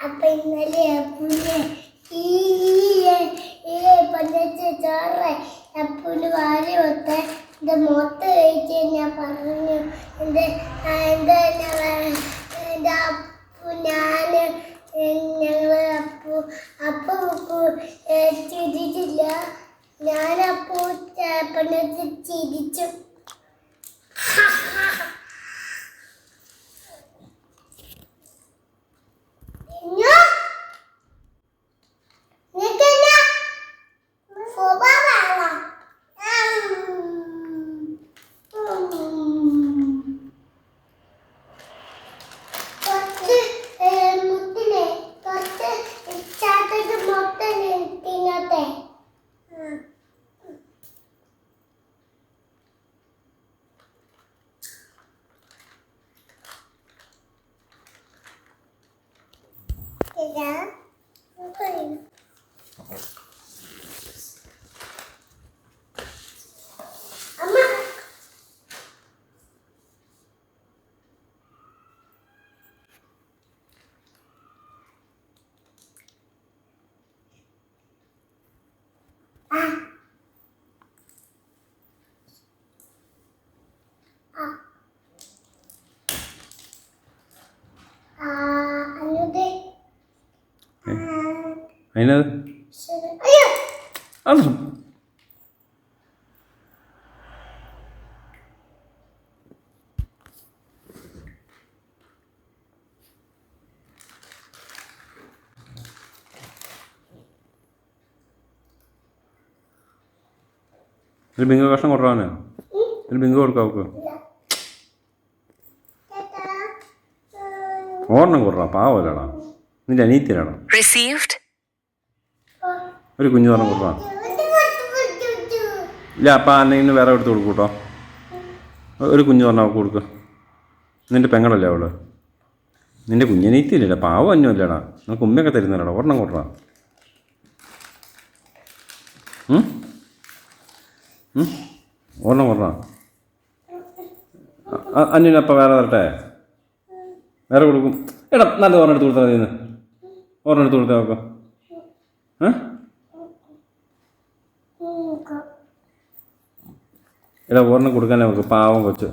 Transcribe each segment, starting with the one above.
അപ്പൊ ഇന്നലെ അപ്പൂന് ഈ പഞ്ചായത്ത് ചോറ് അപ്പൂന് വാരി വെക്കാൻ എന്റെ മൊത്ത കഴിച്ച് ഞാൻ പറഞ്ഞു. എന്റെ അപ്പു ഞങ്ങള് അപ്പു ചിരിച്ചില്ല. ഞാനപ്പൂ പണ്ടത്ത് ചിരിച്ചു. അതിനത് അത് ഒരു ബിങ്ക് കഷ്ണം കൊടുക്കാനോ? ഒരു ബിങ്ക് കൊടുക്കാം അവൾക്ക്. ഓർണം കൊടുക്കാം, പാവല്ലേടാ, നിന്റെ അനീത്തിനാണോ? ഒരു കുഞ്ഞു പറഞ്ഞ കൊടുക്കാം. ഇല്ല അപ്പം അല്ലെങ്കിൽ വേറെ എടുത്ത് കൊടുക്കും കേട്ടോ. ഒരു കുഞ്ഞു പറഞ്ഞാൽ അവൾക്ക് കൊടുക്കുക. നിൻ്റെ പെങ്ങളല്ലേ അവള്? നിൻ്റെ കുഞ്ഞനീത്തിയില്ലല്ലോ, പാവം അഞ്ഞല്ലടാ, നമുക്ക് ഉമ്മയൊക്കെ തരുന്നല്ലടാ. ഒരെണ്ണം കൊടുക്കാം. ഒരെണ്ണം കൊടുക്കാം. അഞ്ഞിനപ്പം വേറെ തരട്ടെ? വേറെ കൊടുക്കും. എടാ നല്ല ഒരെണ്ണം എടുത്ത് കൊടുത്താൽ മതി. ഒരെണ്ണം എടുത്ത് കൊടുത്താൽ നോക്കാം. എടാ ഒരെണ്ണം കൊടുക്കാനേ നമുക്ക്, പാവം കൊച്ച്.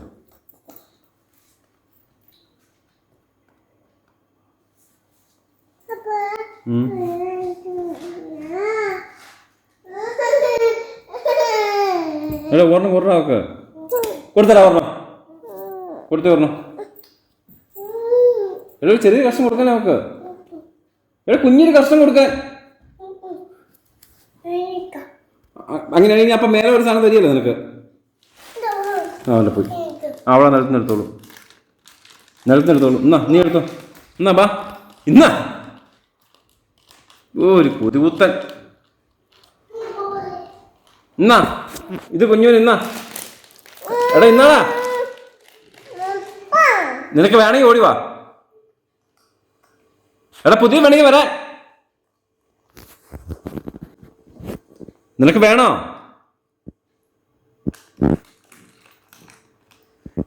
എടാ ഒരെണ്ണം കൊടുത്താ നോക്ക്. കൊടുത്തരാ ഒരെണ്ണം, കൊടുത്തേ ഒരെണ്ണം. എടാ ഒരു ചെറിയ കഷ്ണം കൊടുക്കാനേ നമുക്ക്. എടാ കുഞ്ഞൊരു കഷ്ണം കൊടുക്കാൻ. അങ്ങനെയാണെങ്കിൽ അപ്പം മേലെ ഒരു സാധനം തരികയല്ലോ നിനക്ക്. അവൻ്റെ പോയി അവളെ നിലത്തുനിന്നെടുത്തോളൂ, നിലത്തുനിന്നെടുത്തോളൂ. എന്നാ നീ എടുത്തോ, എന്നാ ബാ ഇന്നാ. ഒരു കൊതികുത്തൻ. എന്നാ ഇത് കുഞ്ഞുവിന് ഇന്നാ. എടാ ഇന്നാടാ, നിനക്ക് വേണമെങ്കിൽ ഓടി വാ. എടാ പുതിയ വേണമെങ്കിൽ വരാൻ. നിനക്ക് വേണോ?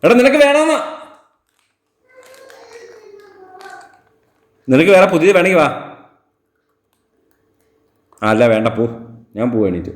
എടാ നിനക്ക് വേണമെന്ന്. നിനക്ക് വേറെ പുതിയത് വേണമെങ്കിൽ വാ. അല്ല വേണ്ട, പോ, ഞാൻ പോവാ എണീറ്റ്.